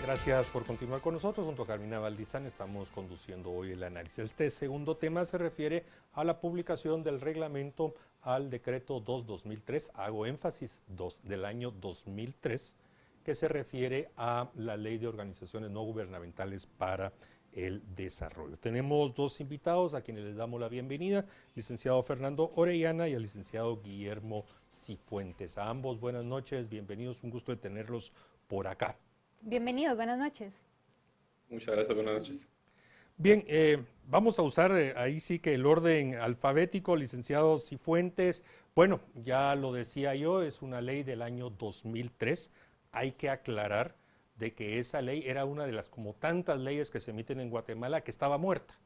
Gracias por continuar con nosotros. Junto a Carmina Valdizán estamos conduciendo hoy el análisis. Este segundo tema se refiere a la publicación del reglamento al decreto 2-2003, hago énfasis 2 del año 2003, que se refiere a la Ley de Organizaciones No Gubernamentales para el Desarrollo. Tenemos dos invitados a quienes les damos la bienvenida, licenciado Fernando Orellana y el licenciado Guillermo Cifuentes. A ambos buenas noches, bienvenidos, un gusto de tenerlos por acá. Bienvenidos, buenas noches. Muchas gracias, buenas noches. Bien, vamos a usar ahí sí que el orden alfabético, licenciado Cifuentes. Bueno, ya lo decía yo, es una ley del año 2003. Hay que aclarar de que esa ley era una de las como tantas leyes que se emiten en Guatemala que estaba muerta,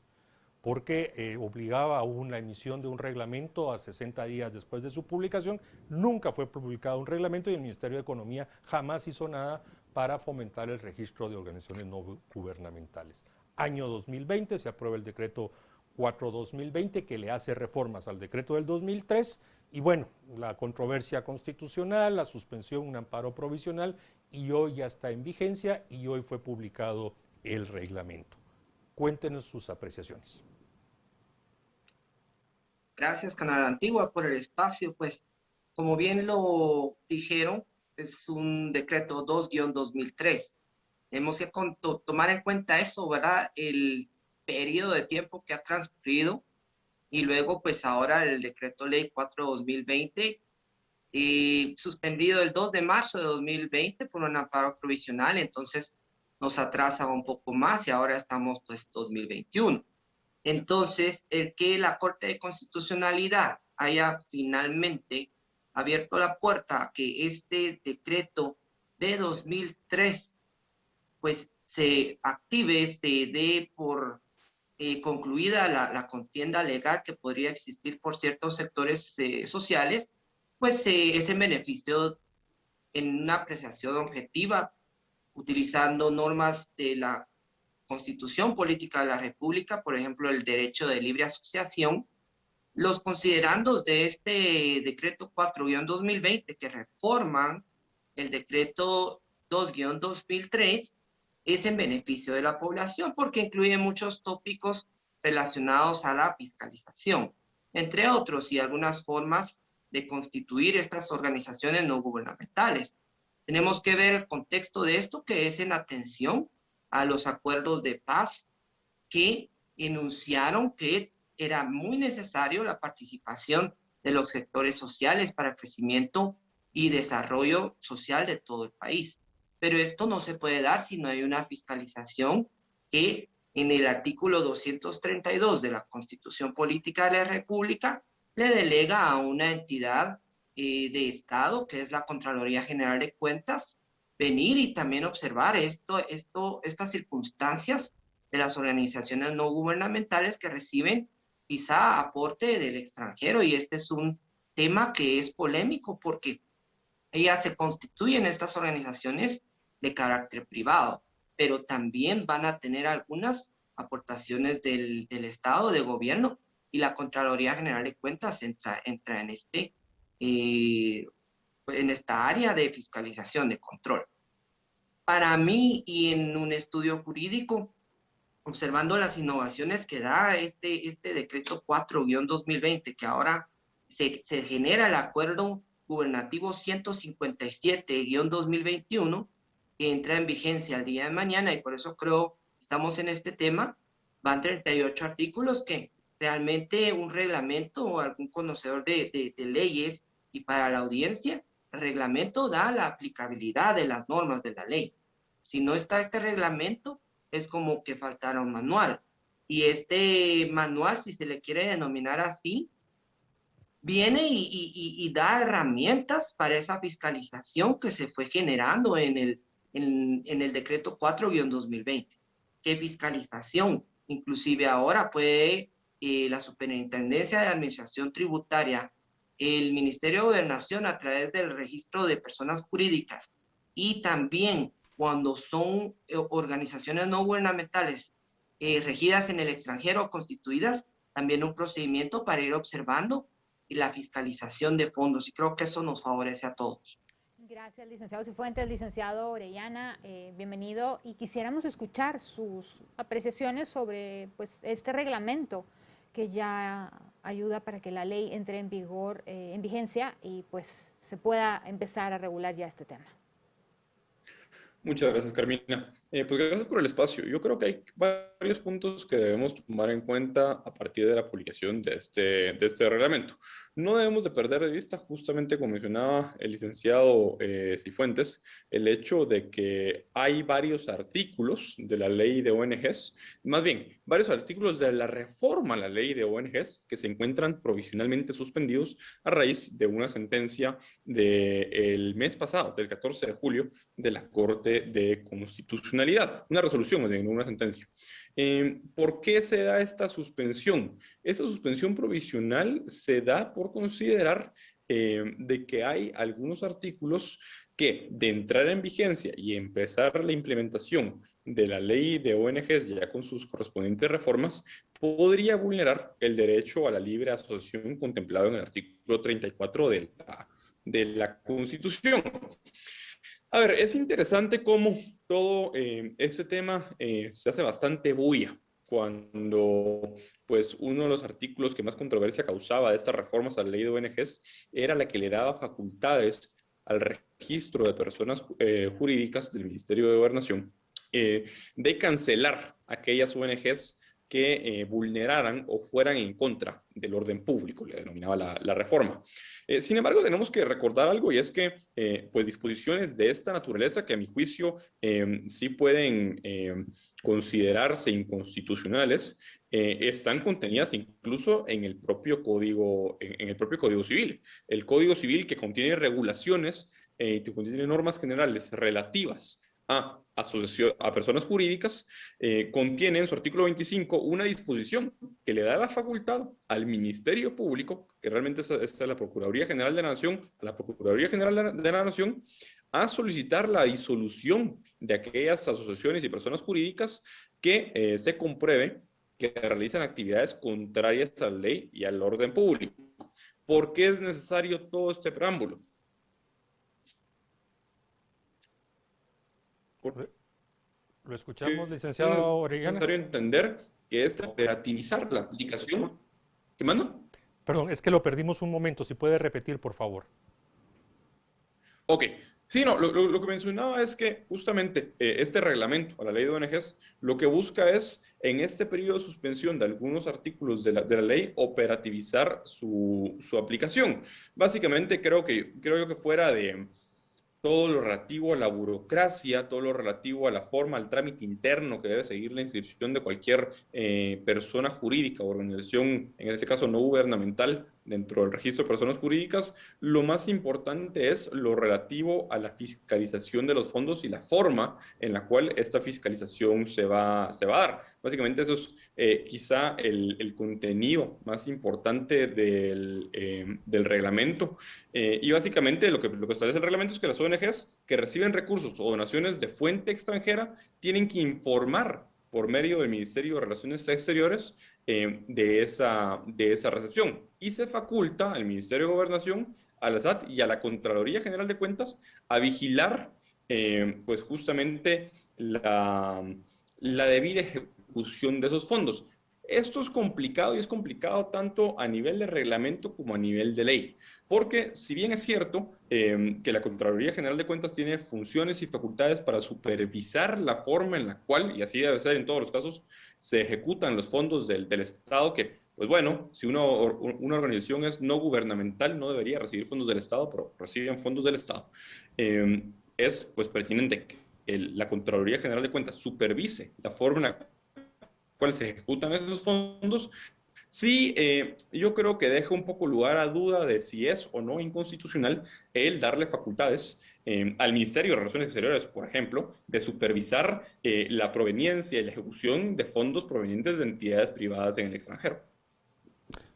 porque obligaba a una emisión de un reglamento a 60 días después de su publicación. Nunca fue publicado un reglamento y el Ministerio de Economía jamás hizo nada para fomentar el registro de organizaciones no gubernamentales. Año 2020 se aprueba el decreto 4-2020 que le hace reformas al decreto del 2003 y bueno, la controversia constitucional, la suspensión, un amparo provisional y hoy ya está en vigencia y hoy fue publicado el reglamento. Cuéntenos sus apreciaciones. Gracias, Canal Antigua, por el espacio. Pues, como bien lo dijeron, es un decreto 2-2003. Tenemos que tomar en cuenta eso, ¿verdad? El periodo de tiempo que ha transcurrido y luego, pues ahora el decreto ley 4-2020, suspendido el 2 de marzo de 2020 por un amparo provisional, entonces nos atrasa un poco más y ahora estamos pues 2021. Entonces, el que la Corte de Constitucionalidad haya finalmente abierto la puerta a que este decreto de 2003 pues se active, dé por concluida la contienda legal que podría existir por ciertos sectores sociales, pues es en beneficio en una apreciación objetiva, utilizando normas de la Constitución Política de la República, por ejemplo, el derecho de libre asociación, los considerandos de este decreto 4-2020 que reforman el decreto 2-2003 es en beneficio de la población porque incluye muchos tópicos relacionados a la fiscalización, entre otros, y algunas formas de constituir estas organizaciones no gubernamentales. Tenemos que ver el contexto de esto, que es en atención a los acuerdos de paz que enunciaron que era muy necesario la participación de los sectores sociales para el crecimiento y desarrollo social de todo el país. Pero esto no se puede dar si no hay una fiscalización que en el artículo 232 de la Constitución Política de la República le delega a una entidad de Estado, que es la Contraloría General de Cuentas, venir y también observar estas circunstancias de las organizaciones no gubernamentales que reciben quizá aporte del extranjero. Y este es un tema que es polémico porque ellas se constituyen estas organizaciones de carácter privado, pero también van a tener algunas aportaciones del Estado, del gobierno, y la Contraloría General de Cuentas entra en esta área de fiscalización, de control. Para mí, y en un estudio jurídico, observando las innovaciones que da este decreto 4-2020, que ahora se genera el acuerdo gubernativo 157-2021, que entra en vigencia el día de mañana, y por eso creo estamos en este tema. Van 38 artículos que realmente un reglamento o algún conocedor de leyes, y para la audiencia, el reglamento da la aplicabilidad de las normas de la ley. Si no está este reglamento, es como que faltara un manual. Y este manual, si se le quiere denominar así, viene y da herramientas para esa fiscalización que se fue generando en el decreto 4-2020. ¿Qué fiscalización? Inclusive ahora puede la Superintendencia de Administración Tributaria, el Ministerio de Gobernación a través del registro de personas jurídicas, y también cuando son organizaciones no gubernamentales regidas en el extranjero o constituidas, también un procedimiento para ir observando y la fiscalización de fondos, y creo que eso nos favorece a todos. Gracias, licenciado Cifuentes, licenciado Orellana, bienvenido. Y quisiéramos escuchar sus apreciaciones sobre pues, este reglamento que ya ayuda para que la ley entre en vigor, en vigencia y pues se pueda empezar a regular ya este tema. Muchas gracias, Carmina. Pues gracias por el espacio. Yo creo que hay varios puntos que debemos tomar en cuenta a partir de la publicación de este reglamento. No debemos de perder de vista, justamente como mencionaba el licenciado Cifuentes, el hecho de que hay varios artículos de la ley de ONGs, más bien, varios artículos de la reforma a la ley de ONGs que se encuentran provisionalmente suspendidos a raíz de una sentencia del mes pasado, del 14 de julio, de la Corte de Constitucionalidad, una resolución, más bien, una sentencia. ¿Por qué se da esta suspensión? Esta suspensión provisional se da por considerar de que hay algunos artículos que, de entrar en vigencia y empezar la implementación de la ley de ONGs ya con sus correspondientes reformas, podría vulnerar el derecho a la libre asociación contemplado en el artículo 34 de la Constitución. A ver, es interesante cómo todo este tema se hace bastante bulla cuando pues uno de los artículos que más controversia causaba de estas reformas a la ley de ONGs era la que le daba facultades al registro de personas jurídicas del Ministerio de Gobernación de cancelar aquellas ONGs que vulneraran o fueran en contra del orden público, le denominaba la reforma. Sin embargo, tenemos que recordar algo y es que pues disposiciones de esta naturaleza que a mi juicio sí pueden considerarse inconstitucionales, están contenidas incluso en el propio código, en el propio Código Civil. El Código Civil que contiene regulaciones, que contiene normas generales relativas a personas jurídicas, contiene en su artículo 25 una disposición que le da la facultad al Ministerio Público, que realmente es la Procuraduría General de la Nación, a la Procuraduría General de la Nación, a solicitar la disolución de aquellas asociaciones y personas jurídicas que se compruebe que realizan actividades contrarias a la ley y al orden público. ¿Por qué es necesario todo este preámbulo? Lo escuchamos, licenciado Es Orellana. necesario entender que es operativizar la aplicación. ¿Qué mando? Perdón, es que lo perdimos un momento. Si puede repetir, por favor. Ok. Sí, no, lo que mencionaba es que justamente este reglamento a la ley de ONGs lo que busca es, en este periodo de suspensión de algunos artículos de la ley, operativizar su aplicación. Básicamente creo yo que fuera de todo lo relativo a la burocracia, todo lo relativo a la forma, al trámite interno que debe seguir la inscripción de cualquier persona jurídica o organización, en este caso no gubernamental, dentro del registro de personas jurídicas, lo más importante es lo relativo a la fiscalización de los fondos y la forma en la cual esta fiscalización se va a dar. Básicamente eso es quizá el contenido más importante del reglamento. Y básicamente lo que establece el reglamento es que las ONGs que reciben recursos o donaciones de fuente extranjera tienen que informar por medio del Ministerio de Relaciones Exteriores de esa recepción. Y se faculta al Ministerio de Gobernación, a la SAT y a la Contraloría General de Cuentas a vigilar pues justamente la debida ejecución de esos fondos. Esto es complicado y es complicado tanto a nivel de reglamento como a nivel de ley, porque si bien es cierto que la Contraloría General de Cuentas tiene funciones y facultades para supervisar la forma en la cual, y así debe ser en todos los casos, se ejecutan los fondos del Estado, que, pues bueno, si una organización es no gubernamental no debería recibir fondos del Estado, pero reciben fondos del Estado, es pues pertinente que la Contraloría General de Cuentas supervise la forma en la cuales se ejecutan esos fondos, sí, yo creo que deja un poco lugar a duda de si es o no inconstitucional el darle facultades al Ministerio de Relaciones Exteriores, por ejemplo, de supervisar la proveniencia y la ejecución de fondos provenientes de entidades privadas en el extranjero.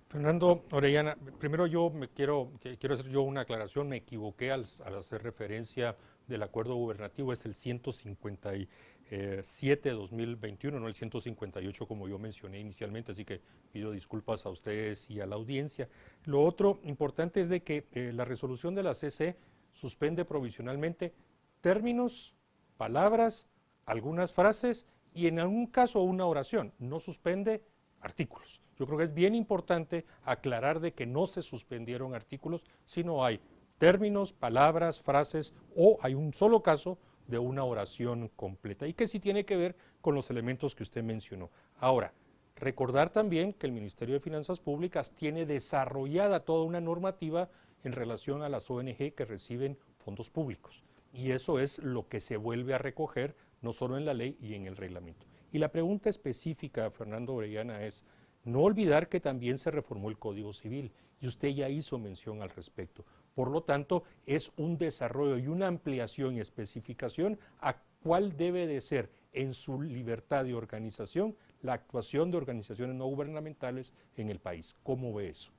Fernando Orellana, primero quiero hacer yo una aclaración. Me equivoqué al hacer referencia del acuerdo gubernativo. Es el 157-2021, no el 158 como yo mencioné inicialmente, así que pido disculpas a ustedes y a la audiencia. Lo otro importante es de que la resolución de la CC suspende provisionalmente términos, palabras, algunas frases y en algún caso una oración, no suspende artículos. Yo creo que es bien importante aclarar de que no se suspendieron artículos, sino hay términos, palabras, frases o hay un solo caso de una oración completa y que sí tiene que ver con los elementos que usted mencionó. Ahora, recordar también que el Ministerio de Finanzas Públicas tiene desarrollada toda una normativa en relación a las ONG que reciben fondos públicos y eso es lo que se vuelve a recoger no solo en la ley y en el reglamento. Y la pregunta específica, Fernando Orellana, es no olvidar que también se reformó el Código Civil y usted ya hizo mención al respecto. Por lo tanto, es un desarrollo y una ampliación y especificación a cuál debe de ser en su libertad de organización la actuación de organizaciones no gubernamentales en el país. ¿Cómo ve eso?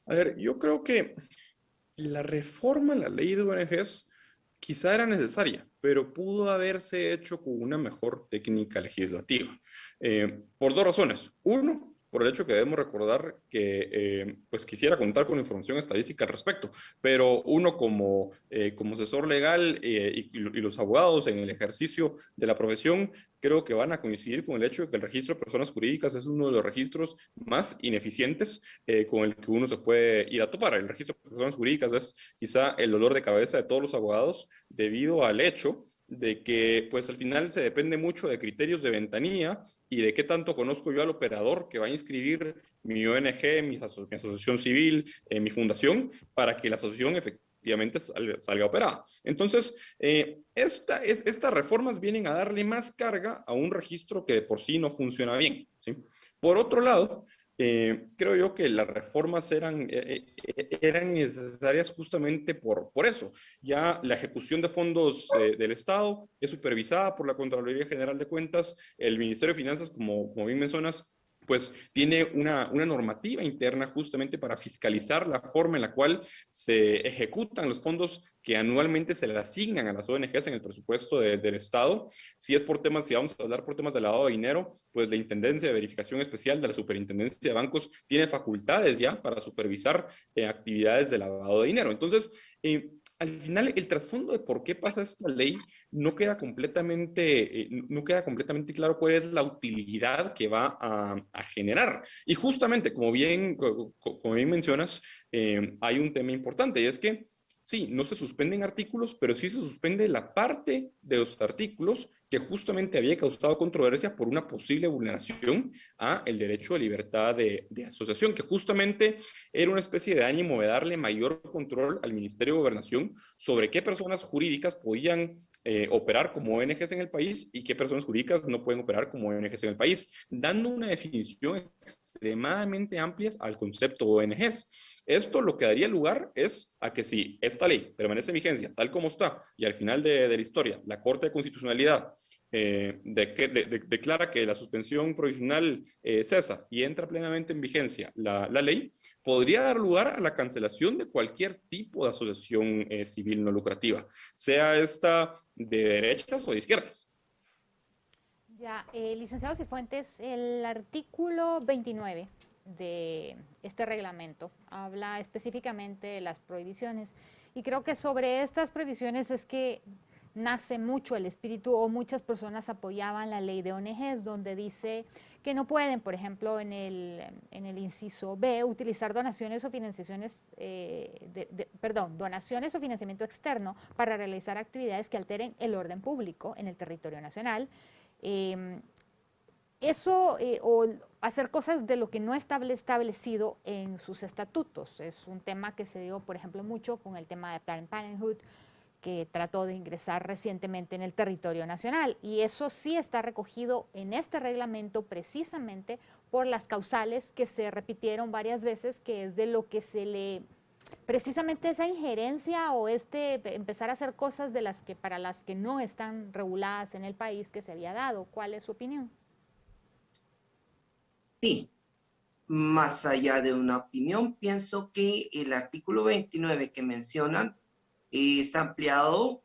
A ver, yo creo que la reforma en la ley de ONGs quizá era necesaria, pero pudo haberse hecho con una mejor técnica legislativa. Por dos razones. Uno, por el hecho que debemos recordar que pues quisiera contar con información estadística al respecto, pero uno como asesor legal y los abogados en el ejercicio de la profesión creo que van a coincidir con el hecho de que el registro de personas jurídicas es uno de los registros más ineficientes con el que uno se puede ir a topar. El registro de personas jurídicas es quizá el dolor de cabeza de todos los abogados debido al hecho de que pues al final se depende mucho de criterios de ventanilla y de qué tanto conozco yo al operador que va a inscribir mi ONG, mi asociación civil, mi fundación, para que la asociación efectivamente salga operada. Entonces, estas reformas vienen a darle más carga a un registro que de por sí no funciona bien, ¿sí? Por otro lado, creo yo que las reformas eran necesarias justamente por eso. Ya la ejecución de fondos del Estado es supervisada por la Contraloría General de Cuentas. El Ministerio de Finanzas, como bien mencionas, pues tiene una normativa interna justamente para fiscalizar la forma en la cual se ejecutan los fondos que anualmente se le asignan a las ONGs en el presupuesto del Estado. Si vamos a hablar por temas de lavado de dinero, pues la Intendencia de Verificación Especial de la Superintendencia de Bancos tiene facultades ya para supervisar actividades de lavado de dinero. Entonces, al final, el trasfondo de por qué pasa esta ley no queda completamente claro cuál es la utilidad que va a generar. Y justamente, como bien mencionas, hay un tema importante y es que sí, no se suspenden artículos, pero sí se suspende la parte de los artículos que justamente había causado controversia por una posible vulneración a el derecho de libertad de asociación, que justamente era una especie de ánimo de darle mayor control al Ministerio de Gobernación sobre qué personas jurídicas podían operar como ONGs en el país y qué personas jurídicas no pueden operar como ONGs en el país, dando una definición extremadamente amplia al concepto de ONGs. Esto lo que daría lugar es a que si esta ley permanece en vigencia tal como está y al final de la historia la Corte de Constitucionalidad declara que la suspensión provisional cesa y entra plenamente en vigencia la ley, podría dar lugar a la cancelación de cualquier tipo de asociación civil no lucrativa, sea esta de derechas o de izquierdas. Ya, licenciado Cifuentes, el artículo 29 de este reglamento habla específicamente de las prohibiciones y creo que sobre estas prohibiciones es que nace mucho el espíritu o muchas personas apoyaban la ley de ONGs donde dice que no pueden, por ejemplo, en el inciso B, utilizar donaciones o financiaciones, donaciones o financiamiento externo para realizar actividades que alteren el orden público en el territorio nacional. O hacer cosas de lo que no está establecido en sus estatutos. Es un tema que se dio, por ejemplo, mucho con el tema de Planned Parenthood, que trató de ingresar recientemente en el territorio nacional. Y eso sí está recogido en este reglamento precisamente por las causales que se repitieron varias veces, que es de lo que se le... Precisamente esa injerencia o empezar a hacer cosas para las que no están reguladas en el país que se había dado. ¿Cuál es su opinión? Sí, más allá de una opinión, pienso que el artículo 29 que mencionan está ampliado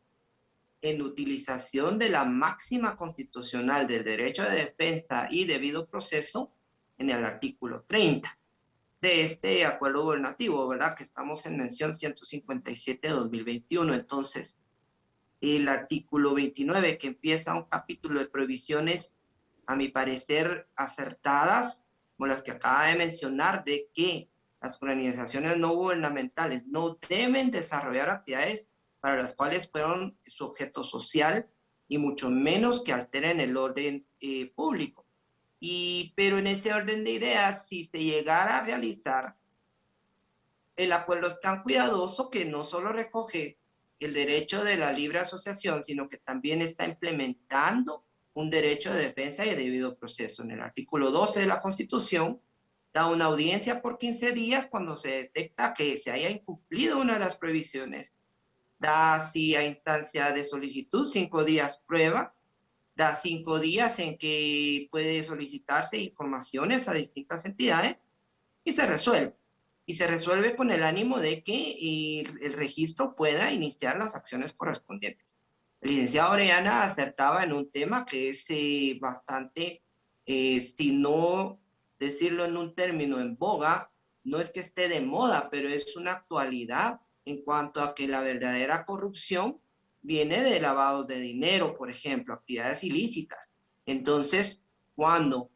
en utilización de la máxima constitucional del derecho de defensa y debido proceso en el artículo 30. de este acuerdo gubernativo, ¿verdad? Que estamos en mención 157 de 2021. Entonces, el artículo 29, que empieza un capítulo de prohibiciones, a mi parecer, acertadas, como las que acaba de mencionar, de que las organizaciones no gubernamentales no deben desarrollar actividades para las cuales fueron su objeto social y mucho menos que alteren el orden público. Pero en ese orden de ideas, si se llegara a realizar, el acuerdo es tan cuidadoso que no solo recoge el derecho de la libre asociación, sino que también está implementando un derecho de defensa y de debido proceso. En el artículo 12 de la Constitución, da una audiencia por 15 días cuando se detecta que se haya incumplido una de las prohibiciones. Da, si a instancia de solicitud, 5 días prueba. Da 5 días en que puede solicitarse informaciones a distintas entidades y se resuelve. Y se resuelve con el ánimo de que el registro pueda iniciar las acciones correspondientes. El licenciado Orellana acertaba en un tema que es bastante, si no decirlo en un término en boga, no es que esté de moda, pero es una actualidad en cuanto a que la verdadera corrupción viene de lavados de dinero, por ejemplo, actividades ilícitas. Entonces, cuando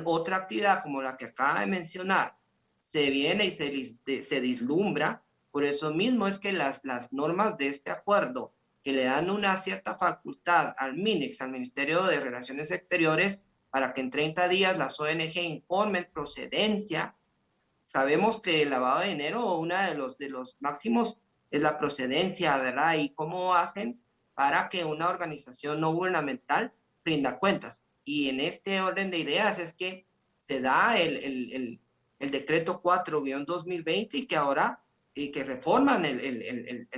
otra actividad como la que acaba de mencionar se viene y se vislumbra, por eso mismo es que las normas de este acuerdo que le dan una cierta facultad al MINEX, al Ministerio de Relaciones Exteriores, para que en 30 días las ONG informen procedencia. Sabemos que el lavado de dinero, uno de los máximos es la procedencia, ¿verdad? Y cómo hacen para que una organización no gubernamental rinda cuentas. Y en este orden de ideas es que se da el decreto 4-2020 y que ahora, y que reforman el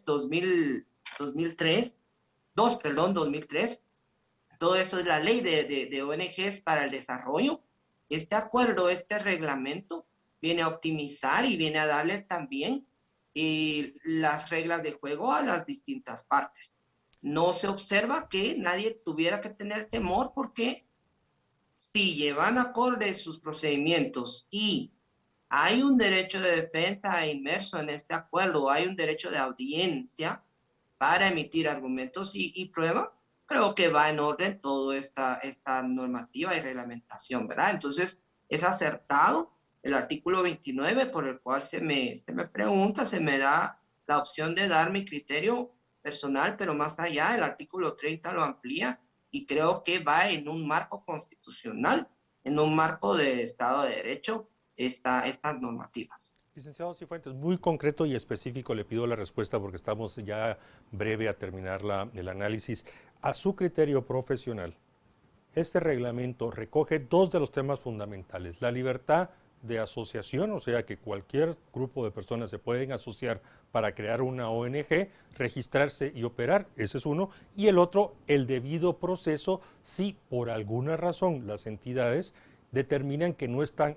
2003, 2003. Todo esto es la ley de ONGs para el desarrollo. Este acuerdo, este reglamento, viene a optimizar y viene a darle también las reglas de juego a las distintas partes. No se observa que nadie tuviera que tener temor porque si llevan acorde sus procedimientos y hay un derecho de defensa inmerso en este acuerdo, hay un derecho de audiencia para emitir argumentos y pruebas, creo que va en orden toda esta normativa y reglamentación, ¿verdad? Entonces, es acertado el artículo 29 por el cual se me pregunta, se me da la opción de dar mi criterio personal, pero más allá, el artículo 30 lo amplía y creo que va en un marco constitucional, en un marco de Estado de Derecho, estas normativas. Licenciado Cifuentes, muy concreto y específico le pido la respuesta porque estamos ya breve a terminar el análisis. A su criterio profesional, este reglamento recoge dos de los temas fundamentales: la libertad de asociación, o sea que cualquier grupo de personas se pueden asociar para crear una ONG, registrarse y operar, ese es uno, y el otro, el debido proceso, si por alguna razón las entidades determinan que no están,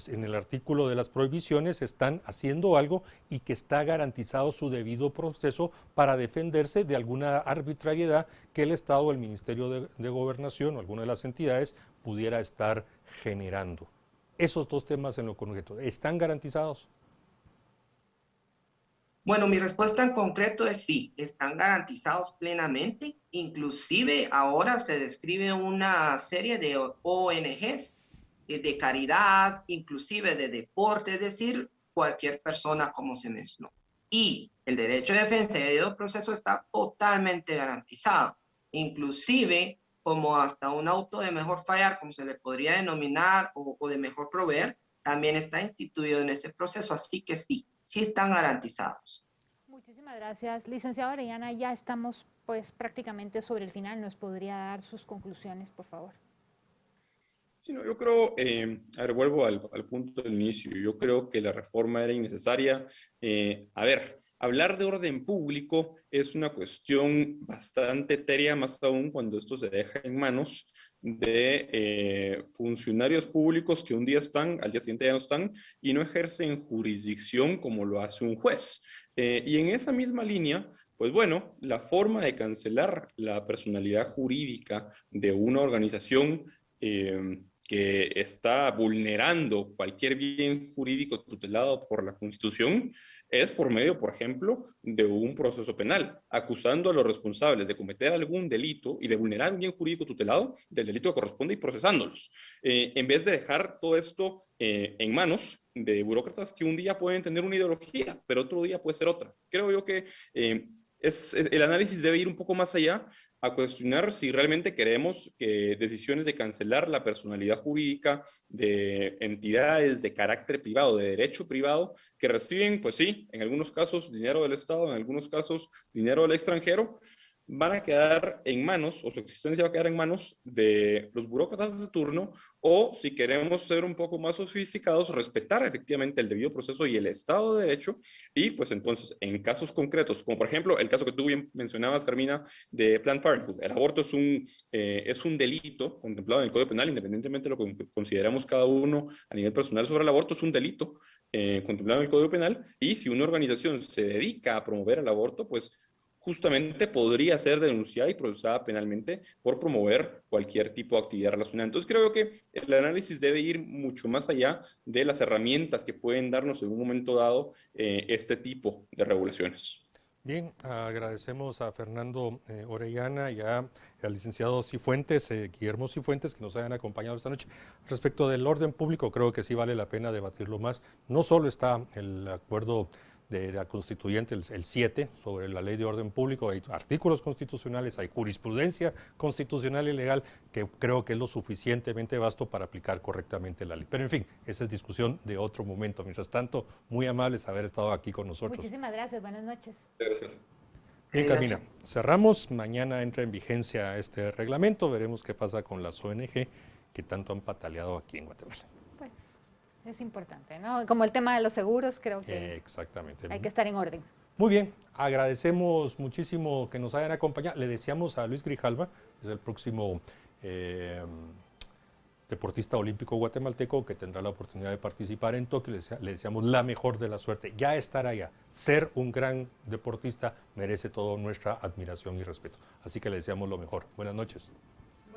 en el artículo de las prohibiciones están haciendo algo y que está garantizado su debido proceso para defenderse de alguna arbitrariedad que el Estado o el Ministerio de Gobernación o alguna de las entidades pudiera estar generando. Esos dos temas en lo concreto, ¿están garantizados? Bueno, mi respuesta en concreto es sí, están garantizados plenamente. Inclusive ahora se describe una serie de ONGs de caridad, inclusive de deporte, es decir, cualquier persona como se mencionó. Y el derecho de defensa y debido proceso está totalmente garantizado. Inclusive como hasta un auto de mejor fallar, como se le podría denominar, o de mejor proveer, también está instituido en ese proceso. Así que sí, sí están garantizados. Muchísimas gracias. Licenciado Orellana, ya estamos pues prácticamente sobre el final. ¿Nos podría dar sus conclusiones, por favor? Sí, no, yo creo, a ver, vuelvo al punto del inicio. Yo creo que la reforma era innecesaria. A ver, hablar de orden público es una cuestión bastante etérea, más aún cuando esto se deja en manos de funcionarios públicos que un día están, al día siguiente ya no están, y no ejercen jurisdicción como lo hace un juez. Y en esa misma línea, pues bueno, la forma de cancelar la personalidad jurídica de una organización que está vulnerando cualquier bien jurídico tutelado por la Constitución es por medio, por ejemplo, de un proceso penal, acusando a los responsables de cometer algún delito y de vulnerar un bien jurídico tutelado del delito que corresponde y procesándolos, en vez de dejar todo esto en manos de burócratas que un día pueden tener una ideología, pero otro día puede ser otra. Creo yo que el análisis debe ir un poco más allá a cuestionar si realmente queremos que decisiones de cancelar la personalidad jurídica de entidades de carácter privado, de derecho privado, que reciben, pues sí, en algunos casos dinero del Estado, en algunos casos dinero del extranjero, van a quedar en manos, o su existencia va a quedar en manos de los burócratas de turno, o si queremos ser un poco más sofisticados, respetar efectivamente el debido proceso y el Estado de Derecho, y pues entonces en casos concretos, como por ejemplo el caso que tú bien mencionabas, Carmina, de Planned Parenthood, el aborto es un delito contemplado en el Código Penal, independientemente de lo que consideramos cada uno a nivel personal sobre el aborto, es un delito contemplado en el Código Penal, y si una organización se dedica a promover el aborto, pues justamente podría ser denunciada y procesada penalmente por promover cualquier tipo de actividad relacionada. Entonces creo que el análisis debe ir mucho más allá de las herramientas que pueden darnos en un momento dado este tipo de regulaciones. Bien, agradecemos a Fernando Orellana y al licenciado Cifuentes, Guillermo Cifuentes, que nos hayan acompañado esta noche. Respecto del orden público, creo que sí vale la pena debatirlo más. No solo está el acuerdo de la constituyente, el 7, sobre la ley de orden público, hay artículos constitucionales, hay jurisprudencia constitucional y legal que creo que es lo suficientemente vasto para aplicar correctamente la ley. Pero en fin, esa es discusión de otro momento. Mientras tanto, muy amables haber estado aquí con nosotros. Muchísimas gracias, buenas noches. Gracias. Bien, Carmina, cerramos. Mañana entra en vigencia este reglamento. Veremos qué pasa con las ONG que tanto han pataleado aquí en Guatemala. Pues es importante, ¿no? Como el tema de los seguros, creo que Exactamente. hay que estar en orden. Muy bien, agradecemos muchísimo que nos hayan acompañado. Le deseamos a Luis Grijalva, es el próximo deportista olímpico guatemalteco que tendrá la oportunidad de participar en Tokio. Le deseamos la mejor de la suerte. Ya estar allá, ser un gran deportista, merece toda nuestra admiración y respeto. Así que le deseamos lo mejor. Buenas noches.